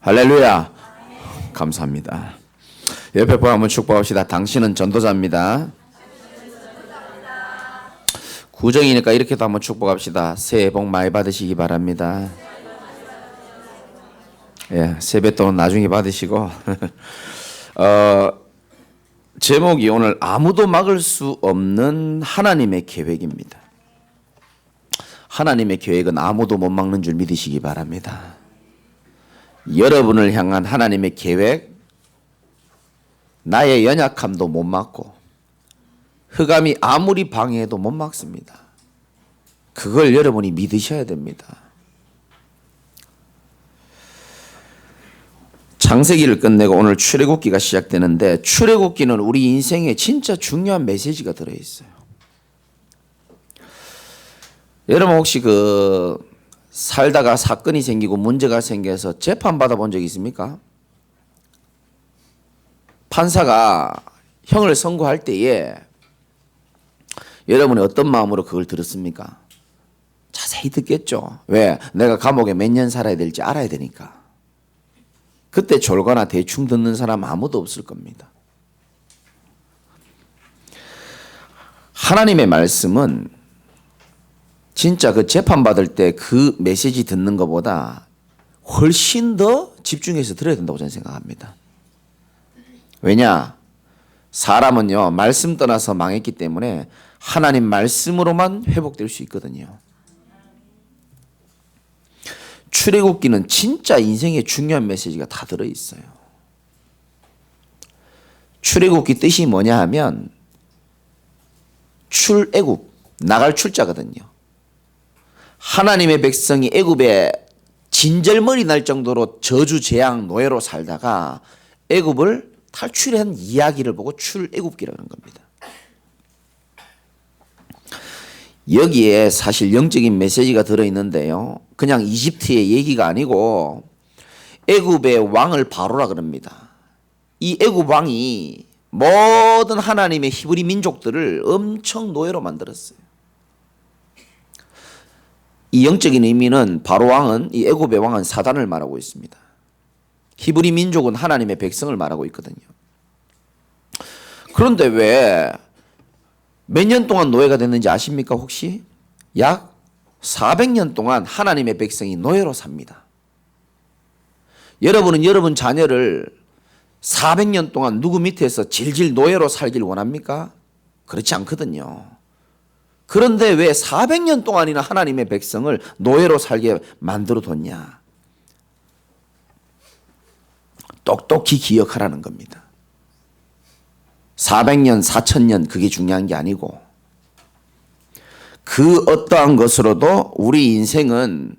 할렐루야. 감사합니다. 옆에 분 한번 축복합시다. 당신은 전도자입니다. 구정이니까 이렇게도 한번 축복합시다. 새해 복 많이 받으시기 바랍니다. 예, 세뱃돈은 나중에 받으시고 제목이 오늘 아무도 막을 수 없는 하나님의 계획입니다. 하나님의 계획은 아무도 못 막는 줄 믿으시기 바랍니다. 여러분을 향한 하나님의 계획, 나의 연약함도 못 막고 흑암이 아무리 방해해도 못 막습니다. 그걸 여러분이 믿으셔야 됩니다. 창세기를 끝내고 오늘 출애굽기가 시작되는데, 출애굽기는 우리 인생에 진짜 중요한 메시지가 들어있어요. 여러분 혹시 살다가 사건이 생기고 문제가 생겨서 재판 받아본 적 있습니까? 판사가 형을 선고할 때에 여러분이 어떤 마음으로 그걸 들었습니까? 자세히 듣겠죠. 왜? 내가 감옥에 몇 년 살아야 될지 알아야 되니까. 그때 졸거나 대충 듣는 사람 아무도 없을 겁니다. 하나님의 말씀은 진짜 그 재판받을 때 그 메시지 듣는 것보다 훨씬 더 집중해서 들어야 된다고 저는 생각합니다. 왜냐? 사람은요, 말씀 떠나서 망했기 때문에 하나님 말씀으로만 회복될 수 있거든요. 출애굽기는 진짜 인생에 중요한 메시지가 다 들어있어요. 출애굽기 뜻이 뭐냐 하면 출애굽, 나갈 출자거든요. 하나님의 백성이 애굽에 진절머리 날 정도로 저주 재앙 노예로 살다가 애굽을 탈출한 이야기를 보고 출애굽기라는 겁니다. 여기에 사실 영적인 메시지가 들어있는데요, 그냥 이집트의 얘기가 아니고 애굽의 왕을 바로라 그럽니다. 이 애굽 왕이 모든 하나님의 히브리 민족들을 엄청 노예로 만들었어요. 이 영적인 의미는 바로 왕은, 이 애굽의 왕은 사단을 말하고 있습니다. 히브리 민족은 하나님의 백성을 말하고 있거든요. 그런데 왜 몇 년 동안 노예가 됐는지 아십니까 혹시? 약 400년 동안 하나님의 백성이 노예로 삽니다. 여러분은 여러분 자녀를 400년 동안 누구 밑에서 질질 노예로 살길 원합니까? 그렇지 않거든요. 그런데 왜 400년 동안이나 하나님의 백성을 노예로 살게 만들어뒀냐? 똑똑히 기억하라는 겁니다. 400년, 4000년 그게 중요한 게 아니고, 그 어떠한 것으로도 우리 인생은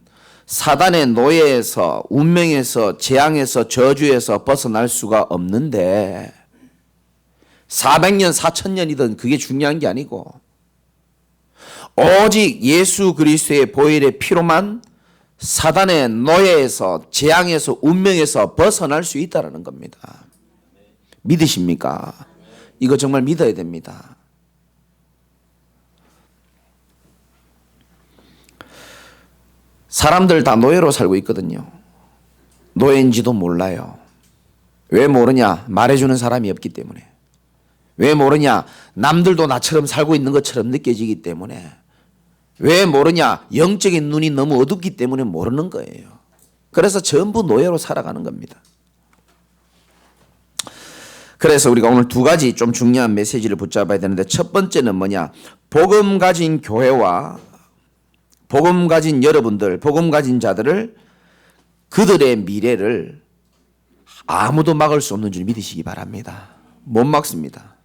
사단의 노예에서, 운명에서, 재앙에서, 저주에서 벗어날 수가 없는데, 400년, 4000년이든 그게 중요한 게 아니고 오직 예수 그리스도의 보혈의 피로만 사단의 노예에서, 재앙에서, 운명에서 벗어날 수 있다는 겁니다. 믿으십니까? 이거 정말 믿어야 됩니다. 사람들 다 노예로 살고 있거든요. 노예인지도 몰라요. 왜 모르냐? 말해주는 사람이 없기 때문에. 왜 모르냐? 남들도 나처럼 살고 있는 것처럼 느껴지기 때문에. 왜 모르냐? 영적인 눈이 너무 어둡기 때문에 모르는 거예요. 그래서 전부 노예로 살아가는 겁니다. 그래서 우리가 오늘 두 가지 좀 중요한 메시지를 붙잡아야 되는데, 첫 번째는 뭐냐? 복음 가진 교회와 복음 가진 여러분들, 복음 가진 자들을, 그들의 미래를 아무도 막을 수 없는 줄 믿으시기 바랍니다. 못 막습니다.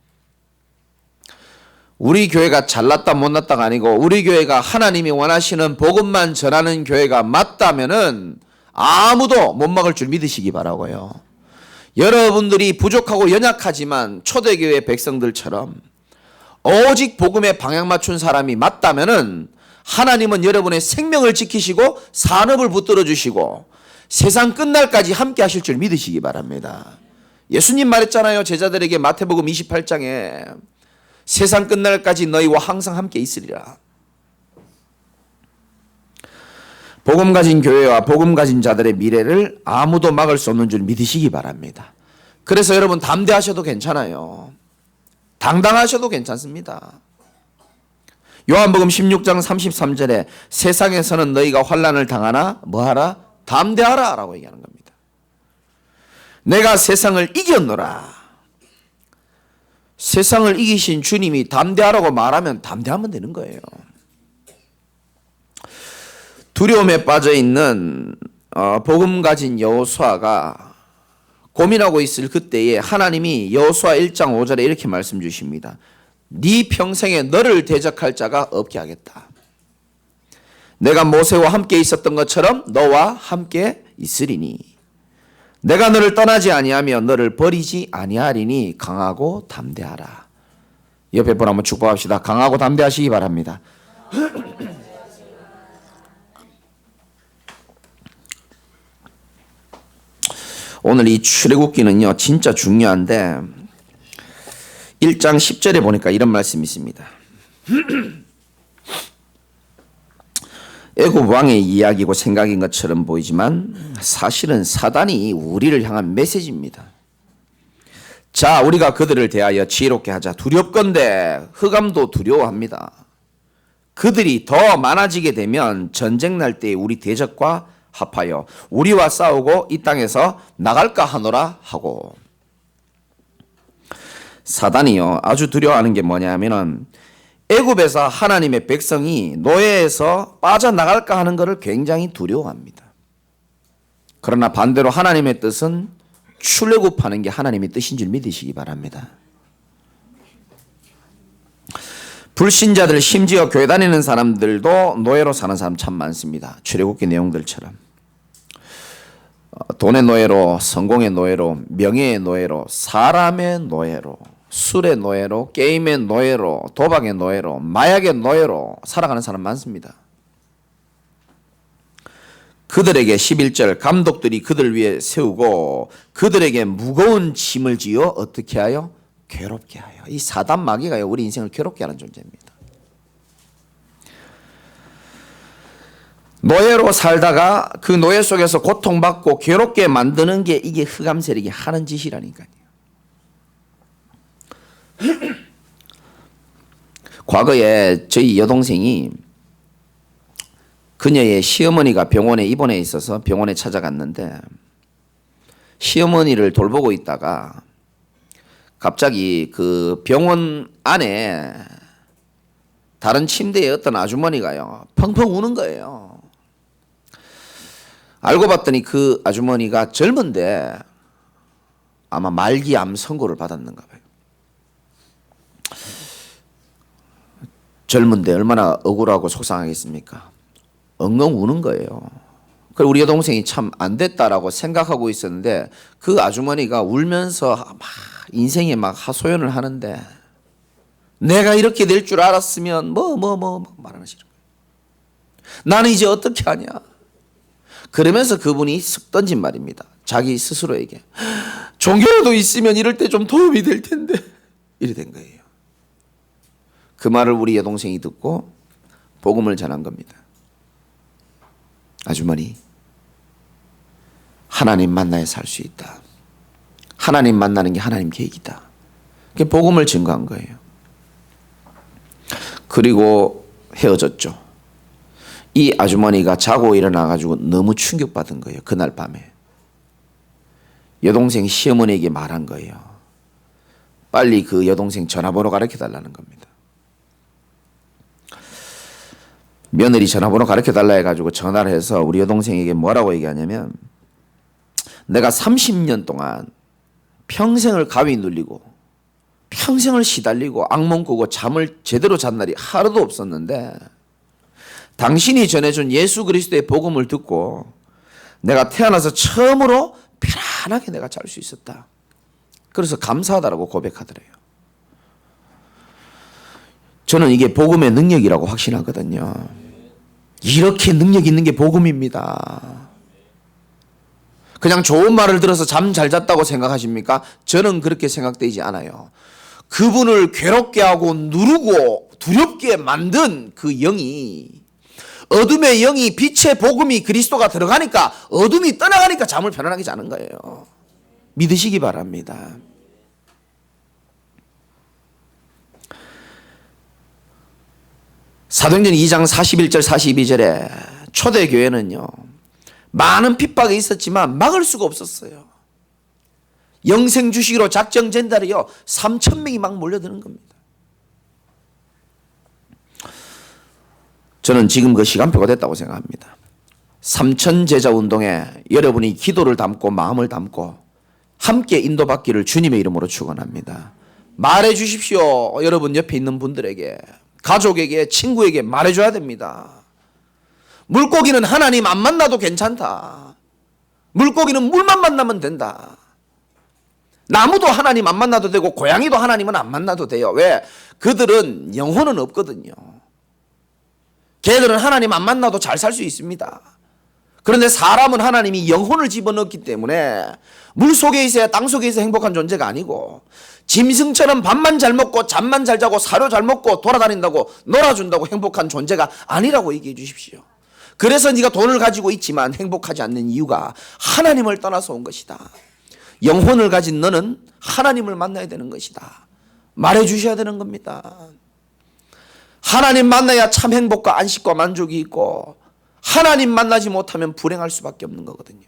우리 교회가 잘났다 못났다가 아니고, 우리 교회가 하나님이 원하시는 복음만 전하는 교회가 맞다면은 아무도 못 막을 줄 믿으시기 바라고요. 여러분들이 부족하고 연약하지만 초대교회 백성들처럼 오직 복음에 방향 맞춘 사람이 맞다면은 하나님은 여러분의 생명을 지키시고 산업을 붙들어 주시고 세상 끝날까지 함께 하실 줄 믿으시기 바랍니다. 예수님 말했잖아요. 제자들에게 마태복음 28장에 세상 끝날까지 너희와 항상 함께 있으리라. 복음 가진 교회와 복음 가진 자들의 미래를 아무도 막을 수 없는 줄 믿으시기 바랍니다. 그래서 여러분 담대하셔도 괜찮아요. 당당하셔도 괜찮습니다. 요한복음 16장 33절에 세상에서는 너희가 환난을 당하나 뭐하라? 담대하라 라고 얘기하는 겁니다. 내가 세상을 이겼노라. 세상을 이기신 주님이 담대하라고 말하면 담대하면 되는 거예요. 두려움에 빠져 있는 복음 가진 여호수아가 고민하고 있을 그때에 하나님이 여호수아 1장 5절에 이렇게 말씀 주십니다. 네 평생에 너를 대적할 자가 없게 하겠다. 내가 모세와 함께 있었던 것처럼 너와 함께 있으리니 내가 너를 떠나지 아니하며 너를 버리지 아니하리니 강하고 담대하라. 옆에 분 한번 축복합시다. 강하고 담대하시기 바랍니다. 오늘 이 출애굽기는요 진짜 중요한데 1장 10절에 보니까 이런 말씀이 있습니다. 애굽 왕의 이야기고 생각인 것처럼 보이지만 사실은 사단이 우리를 향한 메시지입니다. 자, 우리가 그들을 대하여 지혜롭게 하자. 두렵건대 흑암도 두려워합니다. 그들이 더 많아지게 되면 전쟁 날 때 우리 대적과 합하여 우리와 싸우고 이 땅에서 나갈까 하노라 하고. 사단이요 아주 두려워하는 게 뭐냐면은 애굽에서 하나님의 백성이 노예에서 빠져나갈까 하는 것을 굉장히 두려워합니다. 그러나 반대로 하나님의 뜻은 출애굽하는 게 하나님의 뜻인 줄 믿으시기 바랍니다. 불신자들 심지어 교회 다니는 사람들도 노예로 사는 사람 참 많습니다. 출애굽기 내용들처럼 돈의 노예로, 성공의 노예로, 명예의 노예로, 사람의 노예로, 술의 노예로, 게임의 노예로, 도박의 노예로, 마약의 노예로 살아가는 사람 많습니다. 그들에게 11절 감독들이 그들 위해 세우고 그들에게 무거운 짐을 지어 어떻게 하여? 괴롭게 하여. 이 사단 마귀가 우리 인생을 괴롭게 하는 존재입니다. 노예로 살다가 그 노예 속에서 고통받고 괴롭게 만드는 게 이게 흑암 세력이 하는 짓이라니까요. 과거에 저희 여동생이 그녀의 시어머니가 병원에 입원해 있어서 병원에 찾아갔는데 시어머니를 돌보고 있다가 갑자기 그 병원 안에 다른 침대에 어떤 아주머니가요 펑펑 우는 거예요. 알고 봤더니 그 아주머니가 젊은데 아마 말기암 선고를 받았는가 봐요. 젊은데 얼마나 억울하고 속상하겠습니까? 엉엉 우는 거예요. 그리고 우리 여동생이 참 안 됐다라고 생각하고 있었는데 그 아주머니가 울면서 막 인생에 막 하소연을 하는데 내가 이렇게 될 줄 알았으면 뭐 말하는 거예요. 나는 이제 어떻게 하냐. 그러면서 그분이 쓱 던진 말입니다. 자기 스스로에게 종교라도 있으면 이럴 때 좀 도움이 될 텐데 이래 된 거예요. 그 말을 우리 여동생이 듣고 복음을 전한 겁니다. 아주머니, 하나님 만나야 살 수 있다. 하나님 만나는 게 하나님 계획이다. 그게 복음을 증거한 거예요. 그리고 헤어졌죠. 이 아주머니가 자고 일어나가지고 너무 충격받은 거예요. 그날 밤에. 여동생 시어머니에게 말한 거예요. 빨리 그 여동생 전화번호 가르쳐달라는 겁니다. 며느리 전화번호 가르쳐달라 해가지고 전화를 해서 우리 여동생에게 뭐라고 얘기하냐면 내가 30년 동안 평생을 가위 눌리고 평생을 시달리고 악몽 꾸고 잠을 제대로 잔 날이 하루도 없었는데 당신이 전해준 예수 그리스도의 복음을 듣고 내가 태어나서 처음으로 편안하게 내가 잘 수 있었다. 그래서 감사하다라고 고백하더래요. 저는 이게 복음의 능력이라고 확신하거든요. 이렇게 능력 있는 게 복음입니다. 그냥 좋은 말을 들어서 잠 잘 잤다고 생각하십니까? 저는 그렇게 생각되지 않아요. 그분을 괴롭게 하고 누르고 두렵게 만든 그 영이 어둠의 영이 빛의 복음이 그리스도가 들어가니까 어둠이 떠나가니까 잠을 편안하게 자는 거예요. 믿으시기 바랍니다. 사도행전 2장 41절 42절에 초대교회는요 많은 핍박이 있었지만 막을 수가 없었어요. 영생 주시기로 작정 전달이요 3,000명이 막 몰려드는 겁니다. 저는 지금 그 시간표가 됐다고 생각합니다. 3,000 제자 운동에 여러분이 기도를 담고 마음을 담고 함께 인도받기를 주님의 이름으로 축원합니다. 말해 주십시오. 여러분 옆에 있는 분들에게, 가족에게, 친구에게 말해줘야 됩니다. 물고기는 하나님 안 만나도 괜찮다. 물고기는 물만 만나면 된다. 나무도 하나님 안 만나도 되고 고양이도 하나님은 안 만나도 돼요. 왜? 그들은 영혼은 없거든요. 걔들은 하나님 안 만나도 잘 살 수 있습니다. 그런데 사람은 하나님이 영혼을 집어넣기 때문에 물 속에 있어야 땅 속에 있어 행복한 존재가 아니고 짐승처럼 밥만 잘 먹고 잠만 잘 자고 사료 잘 먹고 돌아다닌다고 놀아준다고 행복한 존재가 아니라고 얘기해 주십시오. 그래서 네가 돈을 가지고 있지만 행복하지 않는 이유가 하나님을 떠나서 온 것이다. 영혼을 가진 너는 하나님을 만나야 되는 것이다. 말해 주셔야 되는 겁니다. 하나님 만나야 참 행복과 안식과 만족이 있고 하나님 만나지 못하면 불행할 수밖에 없는 거거든요.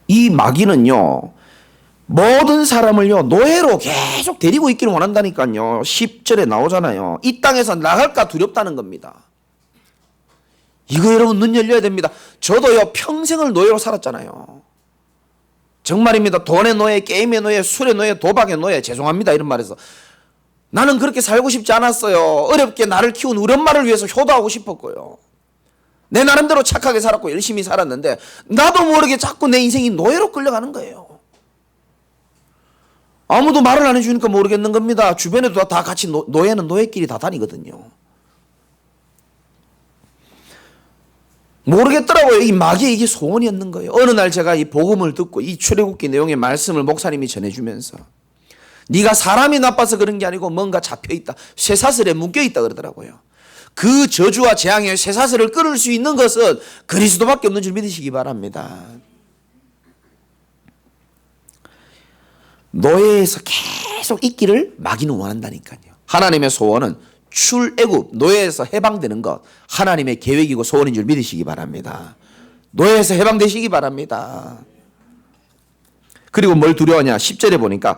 이 마귀는요 모든 사람을요 노예로 계속 데리고 있기를 원한다니까요. 10절에 나오잖아요. 이 땅에서 나갈까 두렵다는 겁니다. 이거 여러분 눈 열려야 됩니다. 저도요 평생을 노예로 살았잖아요. 정말입니다. 돈의 노예, 게임의 노예, 술의 노예, 도박의 노예, 죄송합니다 이런 말해서 나는 그렇게 살고 싶지 않았어요. 어렵게 나를 키운 우리 엄마를 위해서 효도하고 싶었고요. 내 나름대로 착하게 살았고 열심히 살았는데 나도 모르게 자꾸 내 인생이 노예로 끌려가는 거예요. 아무도 말을 안 해주니까 모르겠는 겁니다. 주변에도 다 같이 노예는 노예끼리 다 다니거든요. 모르겠더라고요. 이 마귀의 이게 소원이었는 거예요. 어느 날 제가 이 복음을 듣고 이 출애굽기 내용의 말씀을 목사님이 전해주면서 네가 사람이 나빠서 그런 게 아니고 뭔가 잡혀있다. 쇠사슬에 묶여있다 그러더라고요. 그 저주와 재앙의 쇠사슬을 끊을 수 있는 것은 그리스도밖에 없는 줄 믿으시기 바랍니다. 노예에서 계속 있기를 마귀는 원한다니까요. 하나님의 소원은 출애굽, 노예에서 해방되는 것 하나님의 계획이고 소원인 줄 믿으시기 바랍니다. 노예에서 해방되시기 바랍니다. 그리고 뭘 두려워하냐 10절에 보니까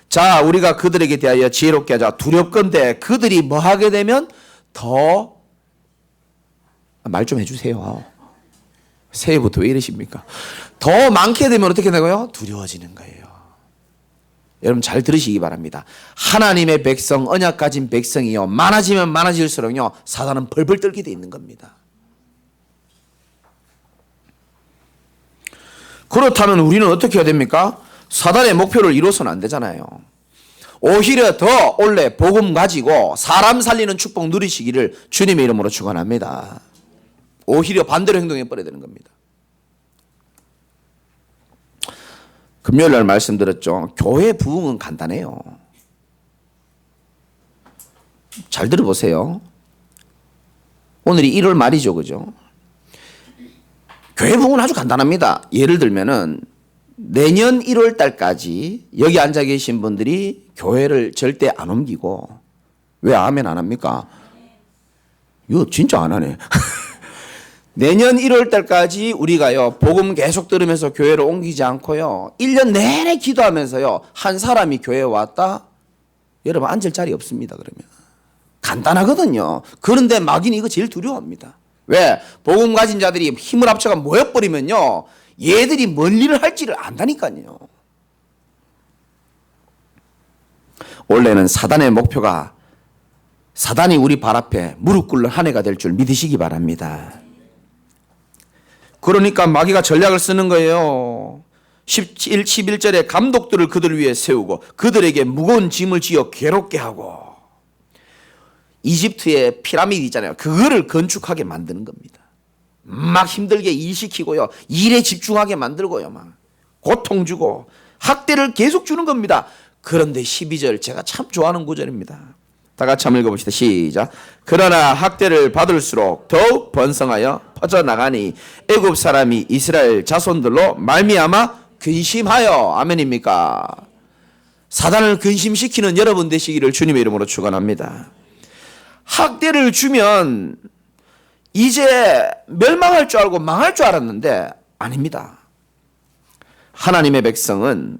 자 우리가 그들에게 대하여 지혜롭게 하자. 두렵건대 그들이 뭐 하게 되면 더 말 좀 해주세요. 새해부터 왜 이러십니까? 더 많게 되면 어떻게 되고요? 두려워지는 거예요. 여러분 잘 들으시기 바랍니다. 하나님의 백성, 언약 가진 백성이요 많아지면 많아질수록요 사단은 벌벌 떨게 돼 있는 겁니다. 그렇다면 우리는 어떻게 해야 됩니까? 사단의 목표를 이루어서는 안 되잖아요. 오히려 더 올해 복음 가지고 사람 살리는 축복 누리시기를 주님의 이름으로 축원합니다. 오히려 반대로 행동해 버려야 되는 겁니다. 금요일 날 말씀드렸죠. 교회 부흥은 간단해요. 잘 들어보세요. 오늘이 1월 말이죠. 그죠? 교회 부흥은 아주 간단합니다. 예를 들면은 내년 1월 달까지 여기 앉아 계신 분들이 교회를 절대 안 옮기고 왜 아멘 안 합니까? 이거 진짜 안 하네. 내년 1월 달까지 우리가요 복음 계속 들으면서 교회를 옮기지 않고요 1년 내내 기도하면서요 한 사람이 교회에 왔다? 여러분 앉을 자리 없습니다. 그러면 간단하거든요. 그런데 마귀는 이거 제일 두려워합니다. 왜? 복음 가진 자들이 힘을 합쳐가 모여버리면요 얘들이 뭔 일을 할지를 안다니까요. 원래는 사단의 목표가 사단이 우리 발 앞에 무릎 꿇는 한 해가 될 줄 믿으시기 바랍니다. 그러니까 마귀가 전략을 쓰는 거예요. 11절에 감독들을 그들 위해 세우고 그들에게 무거운 짐을 지어 괴롭게 하고 이집트의 피라미드 있잖아요. 그거를 건축하게 만드는 겁니다. 막 힘들게 일시키고요. 일에 집중하게 만들고요. 막 고통 주고 학대를 계속 주는 겁니다. 그런데 12절 제가 참 좋아하는 구절입니다. 다 같이 한번 읽어봅시다. 시작. 그러나 학대를 받을수록 더욱 번성하여 퍼져나가니 애굽 사람이 이스라엘 자손들로 말미암아 근심하여. 아멘입니까? 사단을 근심시키는 여러분 되시기를 주님의 이름으로 축원합니다. 학대를 주면 이제 멸망할 줄 알고 망할 줄 알았는데 아닙니다. 하나님의 백성은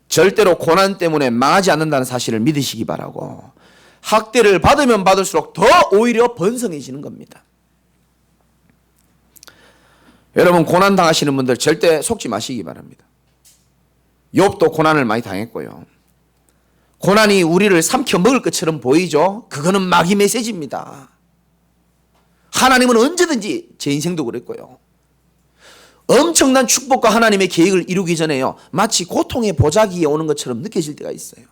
절대로 고난 때문에 망하지 않는다는 사실을 믿으시기 바라고, 학대를 받으면 받을수록 더 오히려 번성해지는 겁니다. 여러분, 고난 당하시는 분들 절대 속지 마시기 바랍니다. 욥도 고난을 많이 당했고요. 고난이 우리를 삼켜 먹을 것처럼 보이죠? 그거는 마귀 메시지입니다. 하나님은 언제든지, 제 인생도 그랬고요, 엄청난 축복과 하나님의 계획을 이루기 전에요, 마치 고통의 보자기에 오는 것처럼 느껴질 때가 있어요.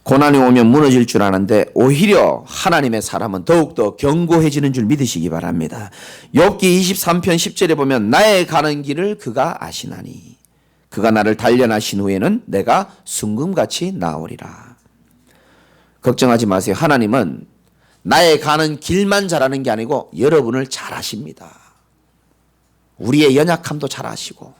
고난이 오면 무너질 줄 아는데 오히려 하나님의 사람은 더욱더 견고해지는 줄 믿으시기 바랍니다. 욥기 23편 10절에 보면 나의 가는 길을 그가 아시나니 그가 나를 단련하신 후에는 내가 순금같이 나오리라. 걱정하지 마세요. 하나님은 나의 가는 길만 잘 아는 게 아니고 여러분을 잘 아십니다. 우리의 연약함도 잘 아시고,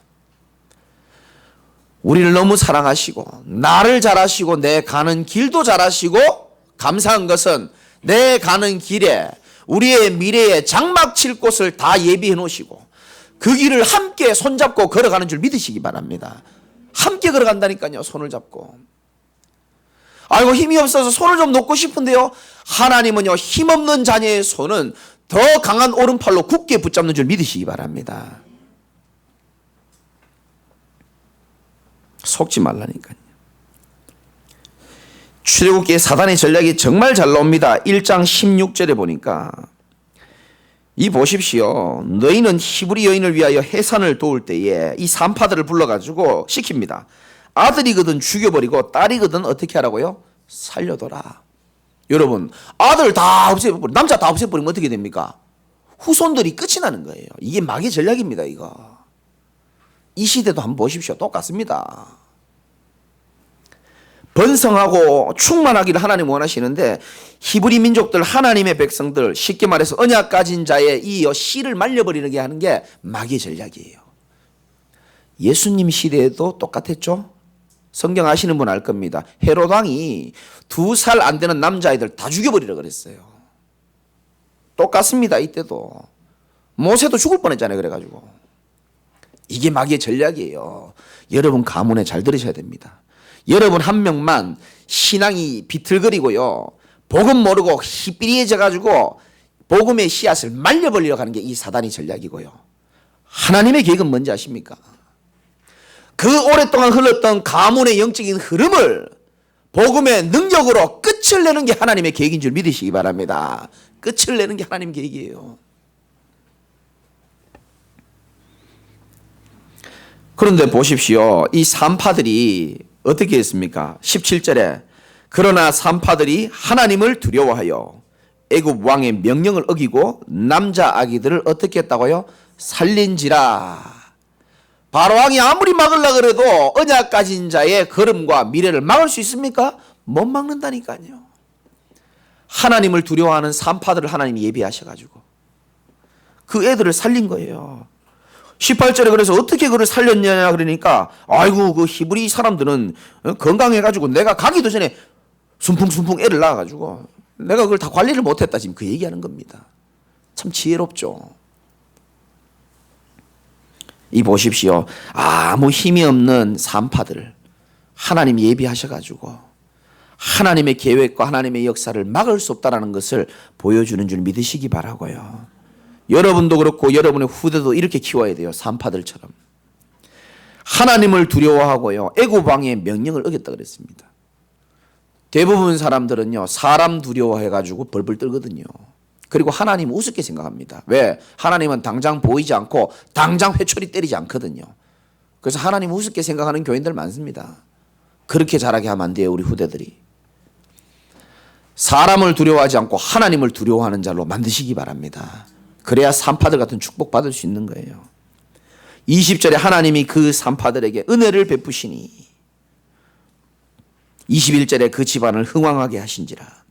우리를 너무 사랑하시고, 나를 잘 아시고, 내 가는 길도 잘 아시고, 감사한 것은 내 가는 길에 우리의 미래에 장막 칠 곳을 다 예비해 놓으시고 그 길을 함께 손잡고 걸어가는 줄 믿으시기 바랍니다. 함께 걸어간다니까요. 손을 잡고. 아이고 힘이 없어서 손을 좀 놓고 싶은데요, 하나님은요 힘없는 자녀의 손은 더 강한 오른팔로 굳게 붙잡는 줄 믿으시기 바랍니다. 속지 말라니까요. 출애굽기의 사단의 전략이 정말 잘 나옵니다. 1장 16절에 보니까 이 보십시오. 너희는 히브리 여인을 위하여 해산을 도울 때에 이 산파들을 불러가지고 시킵니다. 아들이거든 죽여버리고 딸이거든 어떻게 하라고요? 살려둬라. 여러분, 아들 다 없애버리면, 남자 다 없애버리면 어떻게 됩니까? 후손들이 끝이 나는 거예요. 이게 마귀의 전략입니다. 이거 이 시대도 한번 보십시오. 똑같습니다. 번성하고 충만하기를 하나님 원하시는데 히브리 민족들, 하나님의 백성들, 쉽게 말해서 언약 가진 자의 이 씨를 말려버리게 하는 게 마귀의 전략이에요. 예수님 시대에도 똑같았죠. 성경 아시는 분 알 겁니다. 헤롯 왕이 2살 안 되는 남자아이들 다 죽여버리라 그랬어요. 똑같습니다. 이때도 모세도 죽을 뻔했잖아요. 그래가지고 이게 마귀의 전략이에요. 여러분 가문에 잘 들으셔야 됩니다. 여러분 한 명만 신앙이 비틀거리고요, 복음 모르고 희삐리해져가지고 복음의 씨앗을 말려버리려고 하는 게 이 사단의 전략이고요, 하나님의 계획은 뭔지 아십니까? 그 오랫동안 흘렀던 가문의 영적인 흐름을 복음의 능력으로 끝을 내는 게 하나님의 계획인 줄 믿으시기 바랍니다. 끝을 내는 게 하나님 계획이에요. 그런데 보십시오. 이 산파들이 어떻게 했습니까? 17절에 그러나 산파들이 하나님을 두려워하여 애굽 왕의 명령을 어기고 남자 아기들을 어떻게 했다고요? 살린지라. 바로 왕이 아무리 막으려고 해도 언약 가진 자의 걸음과 미래를 막을 수 있습니까? 못 막는다니까요. 하나님을 두려워하는 산파들을 하나님이 예비하셔가지고 그 애들을 살린 거예요. 18절에 그래서 어떻게 그를 살렸냐 그러니까, 아이고 그 히브리 사람들은 건강해가지고 내가 가기도 전에 순풍순풍 애를 낳아가지고 내가 그걸 다 관리를 못했다, 지금 그 얘기하는 겁니다. 참 지혜롭죠. 이 보십시오. 아무 힘이 없는 산파들을 하나님이 예비하셔가지고 하나님의 계획과 하나님의 역사를 막을 수 없다는 것을 보여주는 줄 믿으시기 바라고요. 여러분도 그렇고 여러분의 후대도 이렇게 키워야 돼요. 산파들처럼. 하나님을 두려워하고요, 애굽 왕의 명령을 어겼다 그랬습니다. 대부분 사람들은요 사람 두려워해가지고 벌벌 떨거든요. 그리고 하나님 우습게 생각합니다. 왜? 하나님은 당장 보이지 않고 당장 회초리 때리지 않거든요. 그래서 하나님 우습게 생각하는 교인들 많습니다. 그렇게 자라게 하면 안 돼요. 우리 후대들이 사람을 두려워하지 않고 하나님을 두려워하는 자로 만드시기 바랍니다. 그래야 산파들 같은 축복 받을 수 있는 거예요. 20절에 하나님이 그 산파들에게 은혜를 베푸시니 21절에 그 집안을 흥왕하게 하신지라.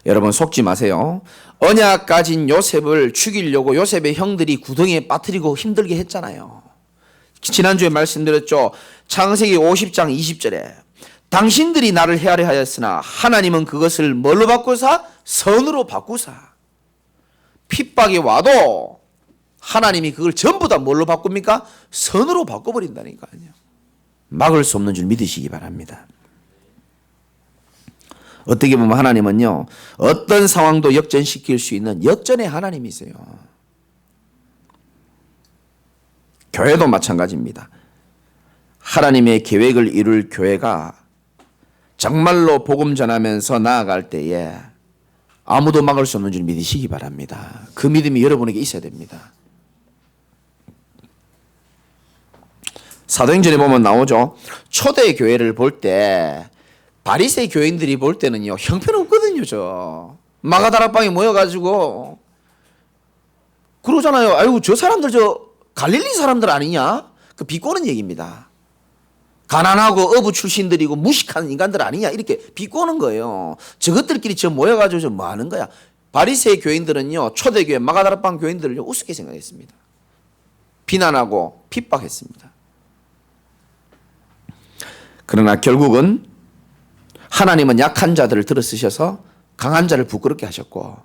여러분 속지 마세요. 언약 가진 요셉을 죽이려고 요셉의 형들이 구덩이에 빠뜨리고 힘들게 했잖아요. 지난주에 말씀드렸죠. 창세기 50장 20절에 당신들이 나를 헤아려 하였으나 하나님은 그것을 뭘로 바꾸사? 선으로 바꾸사. 핍박이 와도 하나님이 그걸 전부 다 뭘로 바꿉니까? 선으로 바꿔버린다니까요. 막을 수 없는 줄 믿으시기 바랍니다. 어떻게 보면 하나님은요, 어떤 상황도 역전시킬 수 있는 역전의 하나님이세요. 교회도 마찬가지입니다. 하나님의 계획을 이룰 교회가 정말로 복음 전하면서 나아갈 때에 아무도 막을 수 없는 줄 믿으시기 바랍니다. 그 믿음이 여러분에게 있어야 됩니다. 사도행전에 보면 나오죠. 초대 교회를 볼 때 바리새 교인들이 볼 때는요, 형편없거든요. 마가다락방에 모여가지고 그러잖아요. 아이고 저 사람들 저 갈릴리 사람들 아니냐? 그 비꼬는 얘기입니다. 가난하고 어부 출신들이고 무식한 인간들 아니냐? 이렇게 비꼬는 거예요. 저것들끼리 저 모여가지고 저 뭐 하는 거야? 바리새 교인들은요, 초대교회 마가다락방 교인들을 우습게 생각했습니다. 비난하고 핍박했습니다. 그러나 결국은 하나님은 약한 자들을 들어쓰셔서 강한 자를 부끄럽게 하셨고,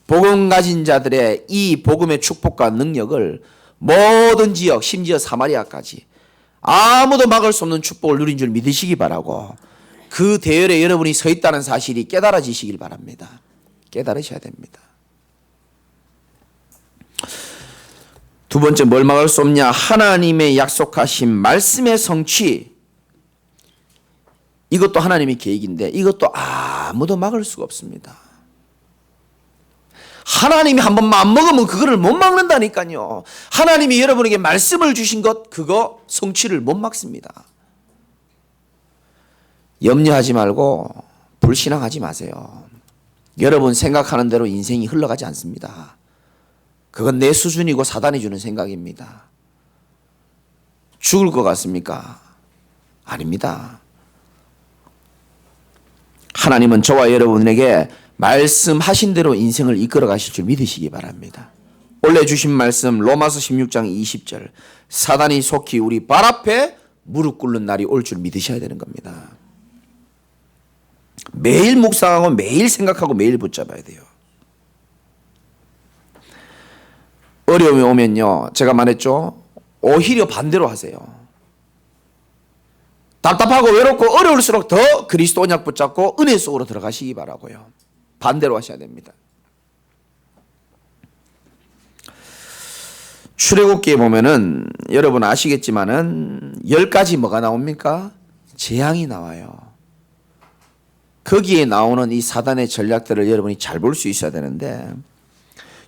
복음 가진 자들의 이 복음의 축복과 능력을 모든 지역, 심지어 사마리아까지 아무도 막을 수 없는 축복을 누린 줄 믿으시기 바라고, 그 대열에 여러분이 서 있다는 사실이 깨달아지시길 바랍니다. 깨달으셔야 됩니다. 두 번째, 뭘 막을 수 없냐? 하나님의 약속하신 말씀의 성취. 이것도 하나님의 계획인데 이것도 아무도 막을 수가 없습니다. 하나님이 한 번만 안 먹으면 그거를 못 막는다니까요. 하나님이 여러분에게 말씀을 주신 것, 그거 성취를 못 막습니다. 염려하지 말고 불신앙하지 마세요. 여러분 생각하는 대로 인생이 흘러가지 않습니다. 그건 내 수준이고 사단이 주는 생각입니다. 죽을 것 같습니까? 아닙니다. 하나님은 저와 여러분에게 말씀하신 대로 인생을 이끌어 가실 줄 믿으시기 바랍니다. 원래 주신 말씀 로마서 16장 20절, 사단이 속히 우리 발 앞에 무릎 꿇는 날이 올 줄 믿으셔야 되는 겁니다. 매일 묵상하고 매일 생각하고 매일 붙잡아야 돼요. 어려움이 오면요, 제가 말했죠, 오히려 반대로 하세요. 답답하고 외롭고 어려울수록 더 그리스도 언약 붙잡고 은혜 속으로 들어가시기 바라고요. 반대로 하셔야 됩니다. 출애굽기에 보면은 여러분 아시겠지만은 10가지 뭐가 나옵니까? 재앙이 나와요. 거기에 나오는 이 사단의 전략들을 여러분이 잘 볼 수 있어야 되는데,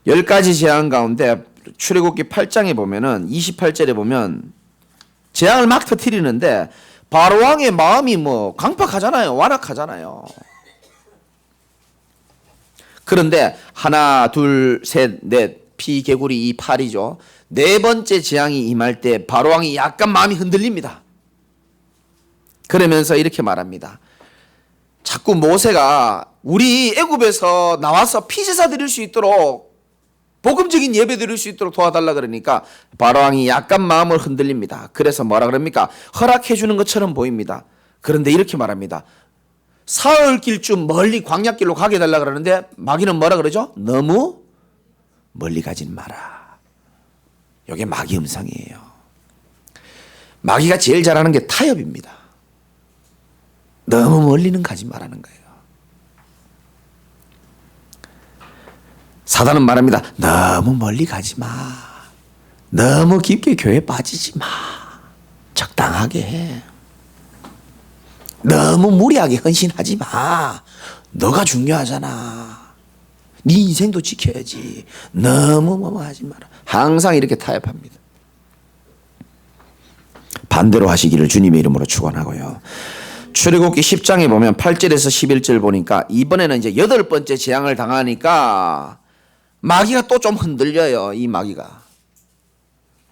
10가지 재앙 가운데 출애굽기 8장에 보면은 28절에 보면 재앙을 막 터뜨리는데 바로 왕의 마음이 뭐 강팍하잖아요. 완악하잖아요. 그런데 하나, 둘, 셋, 넷, 피, 개구리, 이 8이죠. 네 번째 재앙이 임할 때 바로 왕이 약간 마음이 흔들립니다. 그러면서 이렇게 말합니다. 자꾸 모세가 우리 애굽에서 나와서 피제사 드릴 수 있도록, 복음적인 예배 드릴 수 있도록 도와달라 그러니까 바로왕이 약간 마음을 흔들립니다. 그래서 뭐라 그럽니까? 허락해 주는 것처럼 보입니다. 그런데 이렇게 말합니다. 사흘길쯤 멀리 광야길로 가게 해달라 그러는데 마귀는 뭐라 그러죠? 너무 멀리 가진 마라. 이게 마귀 음성이에요. 마귀가 제일 잘하는 게 타협입니다. 너무 멀리는 가지 말라는 거예요. 사단은 말합니다. 너무 멀리 가지 마. 너무 깊게 교회에 빠지지 마. 적당하게 해. 너무 무리하게 헌신하지 마. 너가 중요하잖아. 네 인생도 지켜야지. 너무 뭐 하지 마라. 항상 이렇게 타협합니다. 반대로 하시기를 주님의 이름으로 축원하고요. 출애굽기 10장에 보면 8절에서 11절 보니까 이번에는 이제 8번째 재앙을 당하니까 마귀가 또 좀 흔들려요. 이 마귀가.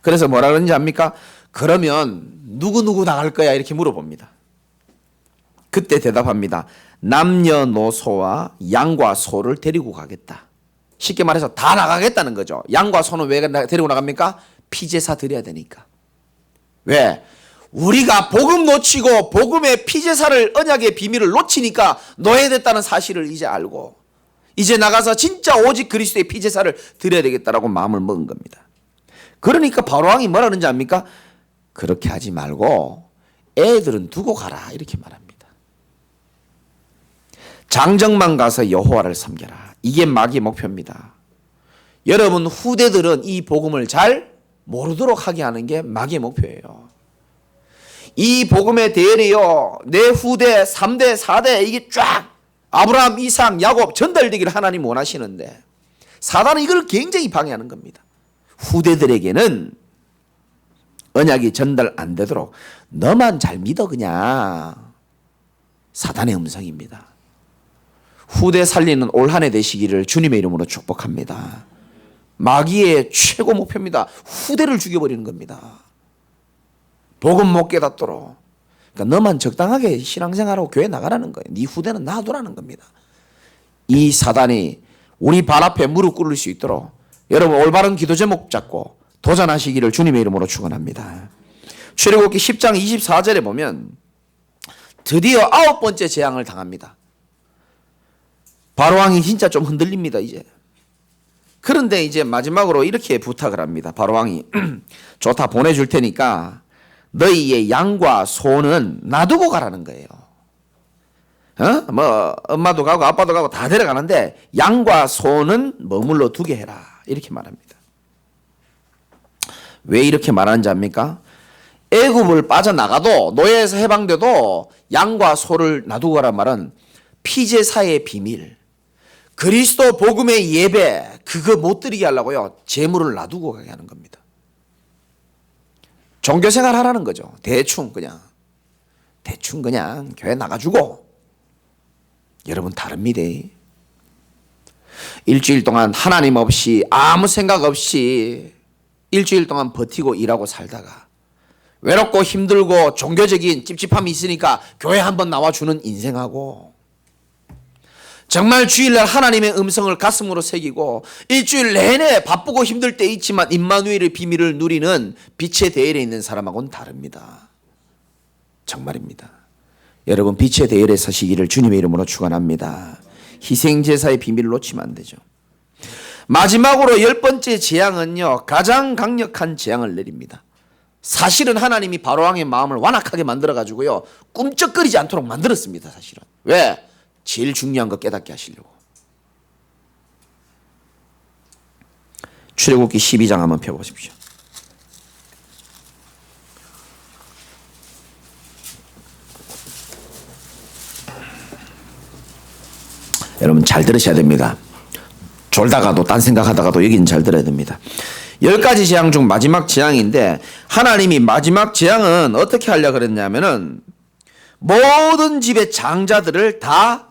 그래서 뭐라 그러는지 압니까? 그러면 누구 나갈 거야? 이렇게 물어봅니다. 그때 대답합니다. 남녀노소와 양과 소를 데리고 가겠다. 쉽게 말해서 다 나가겠다는 거죠. 양과 소는 왜 데리고 나갑니까? 피제사 드려야 되니까. 왜? 우리가 복음 놓치고 복음의 피제사를, 언약의 비밀을 놓치니까 노예됐다는 사실을 이제 알고 이제 나가서 진짜 오직 그리스도의 피제사를 드려야 되겠다라고 마음을 먹은 겁니다. 그러니까 바로왕이 뭐라 그러는지 압니까? 그렇게 하지 말고 애들은 두고 가라 이렇게 말합니다. 장정만 가서 여호와를 섬겨라. 이게 마귀의 목표입니다. 여러분 후대들은 이 복음을 잘 모르도록 하게 하는 게 마귀의 목표예요. 이 복음의 대열이요, 내 후대 3대 4대 이게 쫙 아브라함, 이삭, 야곱 전달되기를 하나님 원하시는데 사단은 이걸 굉장히 방해하는 겁니다. 후대들에게는 언약이 전달 안 되도록 너만 잘 믿어 그냥, 사단의 음성입니다. 후대 살리는 올 한 해 되시기를 주님의 이름으로 축복합니다. 마귀의 최고 목표입니다. 후대를 죽여버리는 겁니다. 복음 못 깨닫도록. 그러니까 너만 적당하게 신앙생활하고 교회 나가라는 거예요. 네 후대는 놔두라는 겁니다. 이 사단이 우리 발 앞에 무릎 꿇을 수 있도록 여러분 올바른 기도 제목 잡고 도전하시기를 주님의 이름으로 축원합니다. 출애굽기 10장 24절에 보면 드디어 9번째 재앙을 당합니다. 바로왕이 진짜 좀 흔들립니다 이제. 그런데 이제 마지막으로 이렇게 부탁을 합니다. 바로왕이 좋다, 보내줄 테니까 너희의 양과 소는 놔두고 가라는 거예요. 뭐 엄마도 가고 아빠도 가고 다 데려가는데 양과 소는 머물러 두게 해라 이렇게 말합니다. 왜 이렇게 말하는지 압니까? 애굽을 빠져나가도 노예에서 해방돼도 양과 소를 놔두고 가란 말은 피제사의 비밀, 그리스도 복음의 예배 그거 못 드리게 하려고요. 재물을 놔두고 가게 하는 겁니다. 종교생활 하라는 거죠. 대충 그냥 교회 나가주고. 여러분 다릅니다. 일주일 동안 하나님 없이 아무 생각 없이 일주일 동안 버티고 일하고 살다가 외롭고 힘들고 종교적인 찝찝함이 있으니까 교회 한번 나와주는 인생하고, 정말 주일날 하나님의 음성을 가슴으로 새기고 일주일 내내 바쁘고 힘들 때 있지만 임마누엘의 비밀을 누리는 빛의 대열에 있는 사람하고는 다릅니다. 정말입니다. 여러분 빛의 대열에 서시기를 주님의 이름으로 축원합니다. 희생제사의 비밀을 놓치면 안 되죠. 마지막으로 10번째 재앙은요, 가장 강력한 재앙을 내립니다. 사실은 하나님이 바로왕의 마음을 완악하게 만들어가지고요 꿈쩍거리지 않도록 만들었습니다. 사실은. 왜? 제일 중요한 거 깨닫게 하시려고. 출애굽기 12장 한번 펴보십시오. 여러분 잘 들으셔야 됩니다. 졸다가도 딴 생각하다가도 여기는 잘 들어야 됩니다. 10가지 재앙 중 마지막 재앙인데 하나님이 마지막 재앙은 어떻게 하려고 그랬냐면은 모든 집의 장자들을 다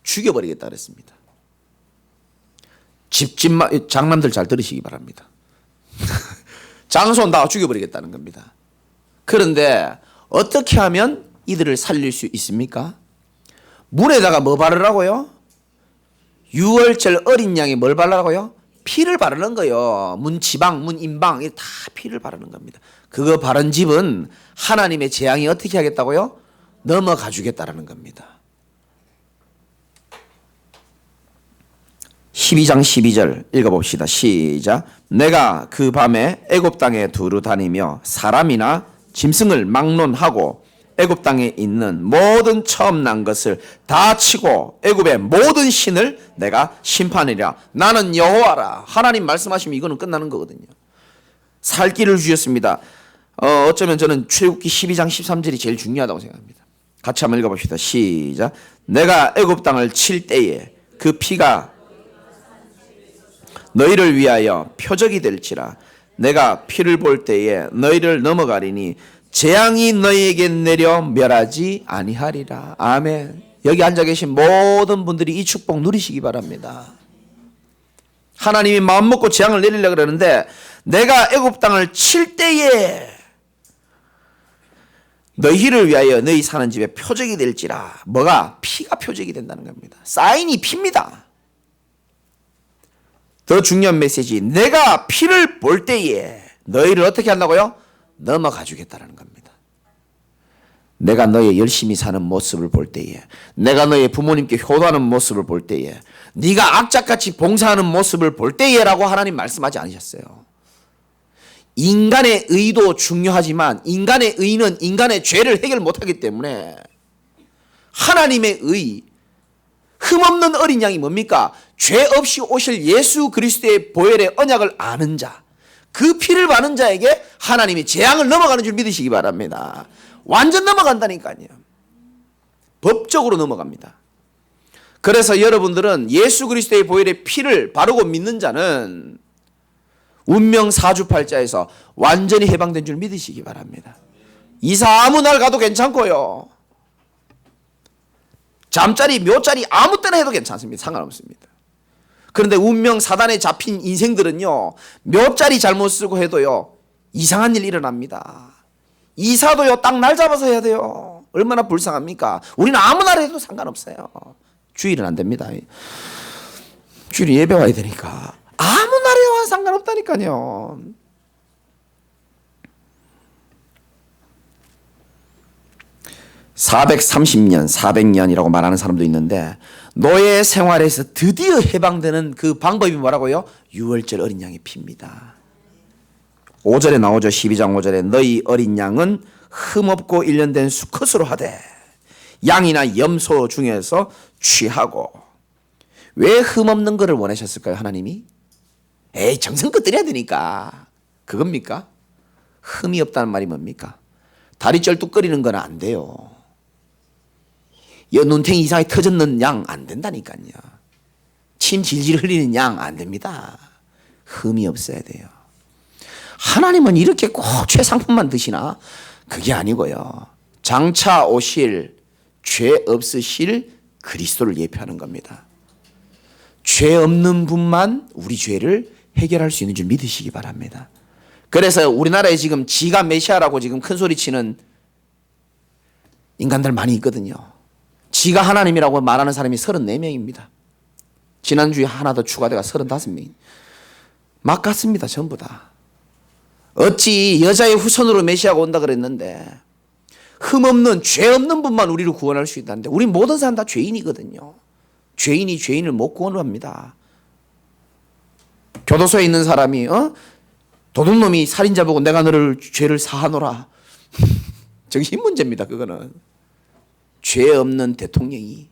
죽여버리겠다 그랬습니다. 집집만, 장남들 잘 들으시기 바랍니다. 장손 다 죽여버리겠다는 겁니다. 그런데 어떻게 하면 이들을 살릴 수 있습니까? 문에다가 뭐 바르라고요? 6월절 어린 양에 뭘 바르라고요? 피를 바르는 거예요. 문 지방, 문 인방 다 피를 바르는 겁니다. 그거 바른 집은 하나님의 재앙이 어떻게 하겠다고요? 넘어가 주겠다라는 겁니다. 12장 12절 읽어봅시다. 시작. 내가 그 밤에 애굽 땅에 두루 다니며 사람이나 짐승을 막론하고 애굽 땅에 있는 모든 처음 난 것을 다 치고 애굽의 모든 신을 내가 심판하리라. 나는 여호와라. 하나님 말씀하시면 이거는 끝나는 거거든요. 살 길을 주셨습니다. 어쩌면 저는 출애굽기 12장 13절이 제일 중요하다고 생각합니다. 같이 한번 읽어봅시다. 시작. 내가 애굽 땅을 칠 때에 그 피가 너희를 위하여 표적이 될지라. 내가 피를 볼 때에 너희를 넘어가리니 재앙이 너희에게 내려 멸하지 아니하리라. 아멘. 여기 앉아 계신 모든 분들이 이 축복 누리시기 바랍니다. 하나님이 마음 먹고 재앙을 내리려고 그러는데 내가 애굽 땅을 칠 때에 너희를 위하여 너희 사는 집에 표적이 될지라. 뭐가? 피가 표적이 된다는 겁니다. 사인이 피입니다. 더 중요한 메시지, 내가 피를 볼 때에 너희를 어떻게 한다고요? 넘어가 주겠다는 겁니다. 내가 너의 열심히 사는 모습을 볼 때에, 내가 너의 부모님께 효도하는 모습을 볼 때에, 네가 악착같이 봉사하는 모습을 볼 때에라고 하나님 말씀하지 않으셨어요. 인간의 의도 중요하지만 인간의 의는 인간의 죄를 해결 못하기 때문에 하나님의 의, 흠없는 어린 양이 뭡니까? 죄 없이 오실 예수 그리스도의 보혈의 언약을 아는 자, 그 피를 바는 자에게 하나님이 재앙을 넘어가는 줄 믿으시기 바랍니다. 완전 넘어간다니까요. 법적으로 넘어갑니다. 그래서 여러분들은 예수 그리스도의 보혈의 피를 바르고 믿는 자는 운명 사주팔자에서 완전히 해방된 줄 믿으시기 바랍니다. 이사 아무 날 가도 괜찮고요. 잠자리, 묘자리 아무 때나 해도 괜찮습니다. 상관없습니다. 그런데 운명 사단에 잡힌 인생들은요, 묘자리 잘못 쓰고 해도요, 이상한 일 일어납니다. 이사도요, 딱 날 잡아서 해야 돼요. 얼마나 불쌍합니까? 우리는 아무 날 해도 상관없어요. 주일은 안 됩니다. 주일은 예배 와야 되니까. 아무 날에 와 상관없다니까요. (430년) (400년이라고) 말하는 사람도 있는데, 노예 생활에서 드디어 해방되는 그 방법이 뭐라고요? 유월절 어린 양의 피입니다. 5절에 나오죠. 12장 5절에 너희 어린 양은 흠없고 일련된 수컷으로 하되 양이나 염소 중에서 취하고. 왜 흠없는 것을 원하셨을까요? 하나님이? 에이, 정성껏 드려야 되니까. 그겁니까? 흠이 없다는 말이 뭡니까? 다리 쩔뚝거리는 건 안 돼요. 눈탱이 이상하게 터졌는 양 안 된다니까요. 침 질질 흘리는 양 안 됩니다. 흠이 없어야 돼요. 하나님은 이렇게 꼭 최상품만 드시나? 그게 아니고요. 장차 오실 죄 없으실 그리스도를 예표하는 겁니다. 죄 없는 분만 우리 죄를 해결할 수 있는 줄 믿으시기 바랍니다. 그래서 우리나라에 지금 지가 메시아라고 지금 큰 소리 치는 인간들 많이 있거든요. 지가 하나님이라고 말하는 사람이 34명입니다. 지난주에 하나 더 추가돼가 35명. 막 같습니다. 전부 다. 어찌 여자의 후손으로 메시아가 온다 그랬는데 흠없는 죄 없는 분만 우리를 구원할 수 있다는데, 우리 모든 사람 다 죄인이거든요. 죄인이 죄인을 못 구원합니다. 교도소에 있는 사람이 도둑놈이 살인자 보고 내가 너를 죄를 사하노라. 정신 문제입니다. 그거는. 죄 없는 대통령이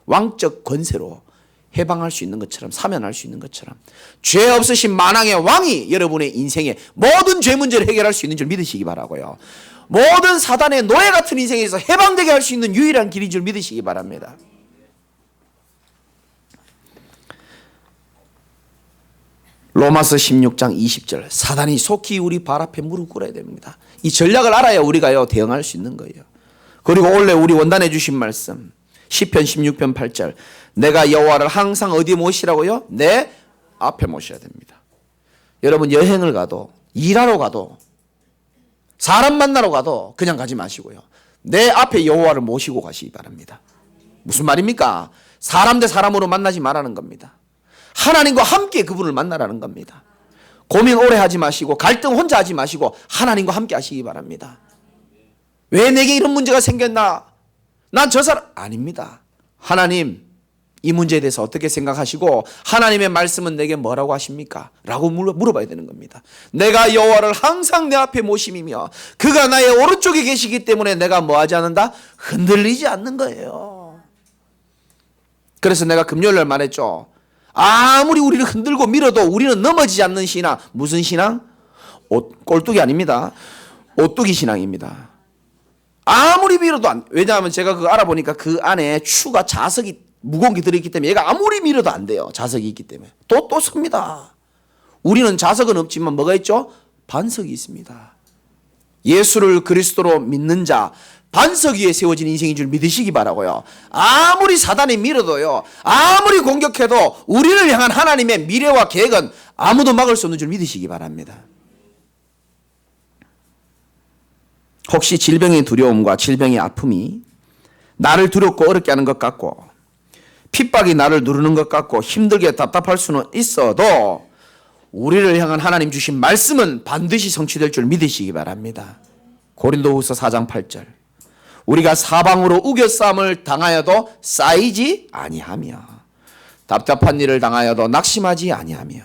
왕적 권세로 해방할 수 있는 것처럼, 사면할 수 있는 것처럼, 죄 없으신 만왕의 왕이 여러분의 인생의 모든 죄 문제를 해결할 수 있는 줄 믿으시기 바라고요. 모든 사단의 노예 같은 인생에서 해방되게 할 수 있는 유일한 길인 줄 믿으시기 바랍니다. 로마서 16장 20절, 사단이 속히 우리 발 앞에 무릎 꿇어야 됩니다. 이 전략을 알아야 우리가요 대응할 수 있는 거예요. 그리고 원래 우리 원단해 주신 말씀 시편 16편 8절, 내가 여호와를 항상 어디에 모시라고요? 내 앞에 모셔야 됩니다. 여러분, 여행을 가도, 일하러 가도, 사람 만나러 가도 그냥 가지 마시고요, 내 앞에 여호와를 모시고 가시기 바랍니다. 무슨 말입니까? 사람 대 사람으로 만나지 말라는 겁니다. 하나님과 함께 그분을 만나라는 겁니다. 고민 오래 하지 마시고 갈등 혼자 하지 마시고 하나님과 함께 하시기 바랍니다. 왜 내게 이런 문제가 생겼나? 난 저 사람 아닙니다. 하나님, 이 문제에 대해서 어떻게 생각하시고 하나님의 말씀은 내게 뭐라고 하십니까? 라고 물어봐야 되는 겁니다. 내가 여호와를 항상 내 앞에 모심이며 그가 나의 오른쪽에 계시기 때문에 내가 뭐하지 않는다? 흔들리지 않는 거예요. 그래서 내가 금요일 날 말했죠. 아무리 우리를 흔들고 밀어도 우리는 넘어지지 않는 신앙. 무슨 신앙? 꼴뚜기 아닙니다. 오뚜기 신앙입니다. 아무리 밀어도 왜냐하면 제가 그거 알아보니까 그 안에 추가 자석이 무거운 게 들어있기 때문에 얘가 아무리 밀어도 안 돼요. 자석이 있기 때문에. 또 섭니다. 우리는 자석은 없지만 뭐가 있죠? 반석이 있습니다. 예수를 그리스도로 믿는 자, 반석 위에 세워진 인생인 줄 믿으시기 바라고요. 아무리 사단이 밀어도요, 아무리 공격해도 우리를 향한 하나님의 미래와 계획은 아무도 막을 수 없는 줄 믿으시기 바랍니다. 혹시 질병의 두려움과 질병의 아픔이 나를 두렵고 어렵게 하는 것 같고 핍박이 나를 누르는 것 같고 힘들게 답답할 수는 있어도 우리를 향한 하나님 주신 말씀은 반드시 성취될 줄 믿으시기 바랍니다. 고린도후서 4장 8절. 우리가 사방으로 우겨싸움을 당하여도 쌓이지 아니하며 답답한 일을 당하여도 낙심하지 아니하며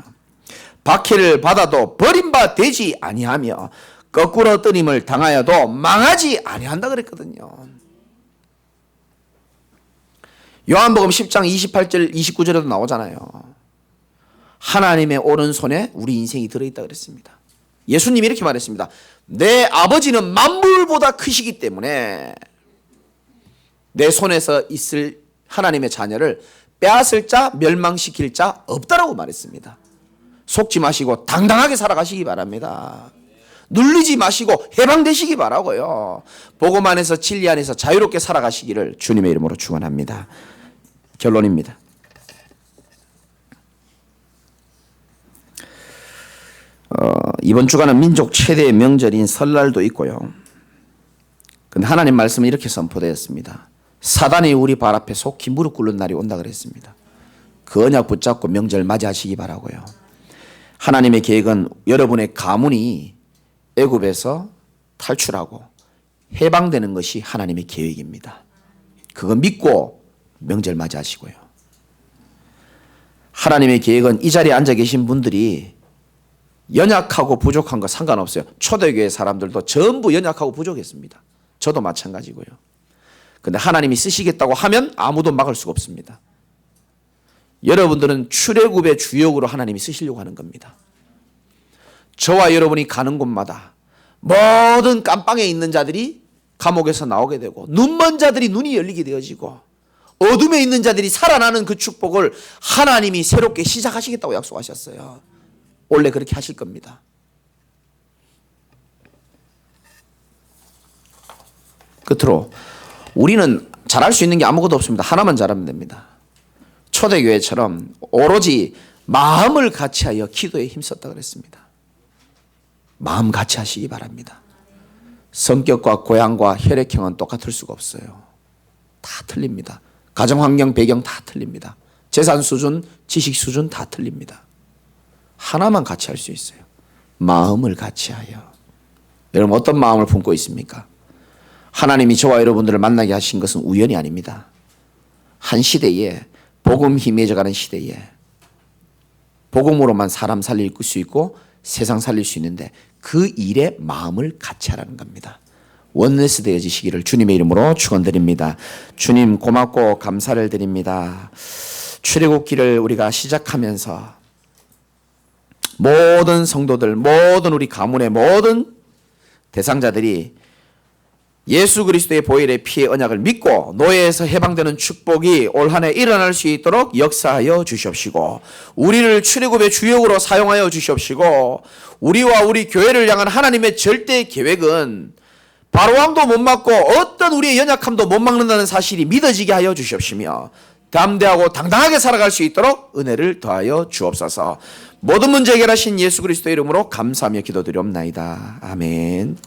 박해를 받아도 버림받되지 아니하며 거꾸로 뜨림을 당하여도 망하지 아니한다 그랬거든요. 요한복음 10장 28절 29절에도 나오잖아요. 하나님의 오른손에 우리 인생이 들어있다 그랬습니다. 예수님이 이렇게 말했습니다. 내 아버지는 만물보다 크시기 때문에 내 손에서 있을 하나님의 자녀를 빼앗을 자 멸망시킬 자 없다라고 말했습니다. 속지 마시고 당당하게 살아가시기 바랍니다. 눌리지 마시고 해방되시기 바라고요. 복음 안에서 진리 안에서 자유롭게 살아가시기를 주님의 이름으로 축원합니다. 결론입니다. 이번 주간은 민족 최대의 명절인 설날도 있고요. 근데 하나님 말씀은 이렇게 선포되었습니다. 사단이 우리 발 앞에 속히 무릎 꿇는 날이 온다 그랬습니다. 그 언약 붙잡고 명절 맞이하시기 바라고요. 하나님의 계획은 여러분의 가문이 애굽에서 탈출하고 해방되는 것이 하나님의 계획입니다. 그거 믿고 명절 맞이하시고요. 하나님의 계획은 이 자리에 앉아 계신 분들이 연약하고 부족한 거 상관없어요. 초대교회 사람들도 전부 연약하고 부족했습니다. 저도 마찬가지고요. 근데 하나님이 쓰시겠다고 하면 아무도 막을 수가 없습니다. 여러분들은 출애굽의 주역으로 하나님이 쓰시려고 하는 겁니다. 저와 여러분이 가는 곳마다 모든 깜빵에 있는 자들이 감옥에서 나오게 되고 눈먼 자들이 눈이 열리게 되어지고 어둠에 있는 자들이 살아나는 그 축복을 하나님이 새롭게 시작하시겠다고 약속하셨어요. 원래 그렇게 하실 겁니다. 끝으로 우리는 잘할 수 있는 게 아무것도 없습니다. 하나만 잘하면 됩니다. 초대교회처럼 오로지 마음을 같이하여 기도에 힘썼다 그랬습니다. 마음 같이 하시기 바랍니다. 성격과 고향과 혈액형은 똑같을 수가 없어요. 다 틀립니다. 가정환경, 배경 다 틀립니다. 재산 수준, 지식 수준 다 틀립니다. 하나만 같이 할 수 있어요. 마음을 같이하여. 여러분 어떤 마음을 품고 있습니까? 하나님이 저와 여러분들을 만나게 하신 것은 우연이 아닙니다. 한 시대에 복음 희미해져가는 시대에 복음으로만 사람 살릴 수 있고 세상 살릴 수 있는데 그 일에 마음을 같이 하라는 겁니다. 원네스 되어지시기를 주님의 이름으로 축원드립니다. 주님 고맙고 감사를 드립니다. 출애굽기를 우리가 시작하면서 모든 성도들, 모든 우리 가문의 모든 대상자들이 예수 그리스도의 보혈의 피의 언약을 믿고 노예에서 해방되는 축복이 올 한 해 일어날 수 있도록 역사하여 주시옵시고 우리를 출애굽의 주역으로 사용하여 주시옵시고 우리와 우리 교회를 향한 하나님의 절대 계획은 바로왕도 못 막고 어떤 우리의 연약함도 못 막는다는 사실이 믿어지게 하여 주시옵시며 담대하고 당당하게 살아갈 수 있도록 은혜를 더하여 주옵소서. 모든 문제 해결하신 예수 그리스도의 이름으로 감사하며 기도드리옵나이다. 아멘.